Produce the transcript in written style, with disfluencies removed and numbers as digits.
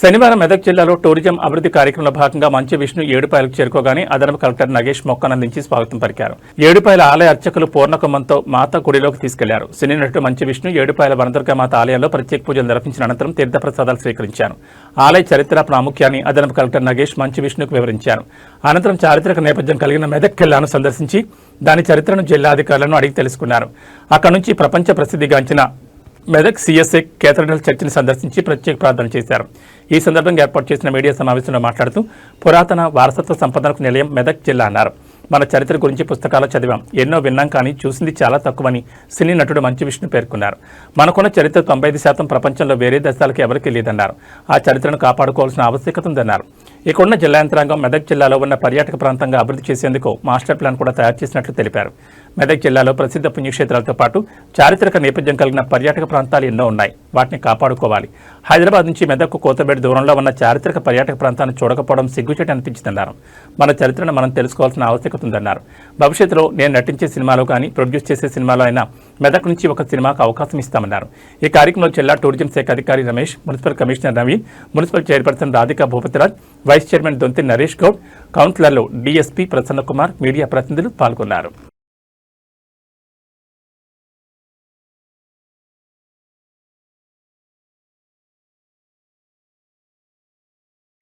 శనివారం మెదక్ జిల్లాలో టూరిజం అభివృద్ధి కార్యక్రమంలో భాగంగా మంచి విష్ణు ఏడుపాయలకు చేరుకోగానే అదనపు కలెక్టర్ నగేష్ మొక్కనందించి స్వాగతం పలికారు. ఏడుపాయల ఆలయ అర్చకులు పూర్ణకుంభంతో మాత గుడిలోకి తీసుకెళ్లారు. సినీ నటుడు మంచి విష్ణు ఏడుపాయల వనదుర్గమాత ఆలయంలో ప్రత్యేక పూజలు నిర్వహించిన అనంతరం తీర్థప్రసాదాలు స్వీకరించారు. ఆలయ చరిత్ర ప్రాముఖ్యాన్ని అదనపు కలెక్టర్ నగేష్ మంచి విష్ణుకు వివరించారు. అనంతరం చారిత్రక నేపథ్యం కలిగిన మెదక్ కిల్లాను సందర్శించి దాని చరిత్రను జిల్లా అధికారులను అడిగి తెలుసుకున్నారు. అక్కడి నుంచి ప్రపంచ ప్రసిద్ధిగాంచిన మెదక్ సిఎస్ఐ కేథడ్రల్ చర్చిని సందర్శించి ప్రత్యేక ప్రార్థన చేశారు. ఈ సందర్భంగా ఏర్పాటు చేసిన మీడియా సమావేశంలో మాట్లాడుతూ పురాతన వారసత్వ సంపదనకు నిలయం మెదక్ జిల్లా అన్నారు. మన చరిత్ర గురించి పుస్తకాలు చదివాం, ఎన్నో విన్నాం, కానీ చూసింది చాలా తక్కువని సినీ నటుడు మంచి విష్ణు పేర్కొన్నారు. మనకున్న చరిత్ర 95% ప్రపంచంలో వేరే దేశాలకు ఎవరికీ లేదన్నారు. ఆ చరిత్రను కాపాడుకోవాల్సిన ఆవశ్యకత ఉందన్నారు. ఇక్కడున్న జిల్లా యంత్రాంగం మెదక్ జిల్లాలో ఉన్న పర్యాటక ప్రాంతంగా అభివృద్ధి చేసేందుకు మాస్టర్ ప్లాన్ కూడా తయారు చేసినట్లు తెలిపారు. మెదక్ జిల్లాలో ప్రసిద్ధ పుణ్యక్షేత్రాలతో పాటు చారిత్రక నేపథ్యం కలిగిన పర్యాటక ప్రాంతాలు ఎన్నో ఉన్నాయి, వాటిని కాపాడుకోవాలి. హైదరాబాద్ నుంచి మెదక్కు కోతబేట దూరంలో ఉన్న చారిత్రక పర్యాటక ప్రాంతాన్ని చూడకపోవడం సిగ్గుచేటు అనిపించిందన్నారు. మన చరిత్రను మనం తెలుసుకోవాల్సిన ఆవశ్యకత ఉందన్నారు. భవిష్యత్తులో నేను నటించే సినిమాలో కానీ ప్రొడ్యూస్ చేసే సినిమాలో అయినా మెదక్ నుంచి ఒక సినిమాకు అవకాశం ఇస్తామన్నారు. ఈ కార్యక్రమంలో జిల్లా టూరిజం శాఖ అధికారి Ramesh, municipal commissioner Naveen, municipal chairperson Radhika Bhupathiraj, vice chairman Donthi Naresh Goud, కౌన్సిలర్లు డిఎస్పీ ప్రసన్న కుమార్, మీడియా ప్రతినిధులు పాల్గొన్నారు.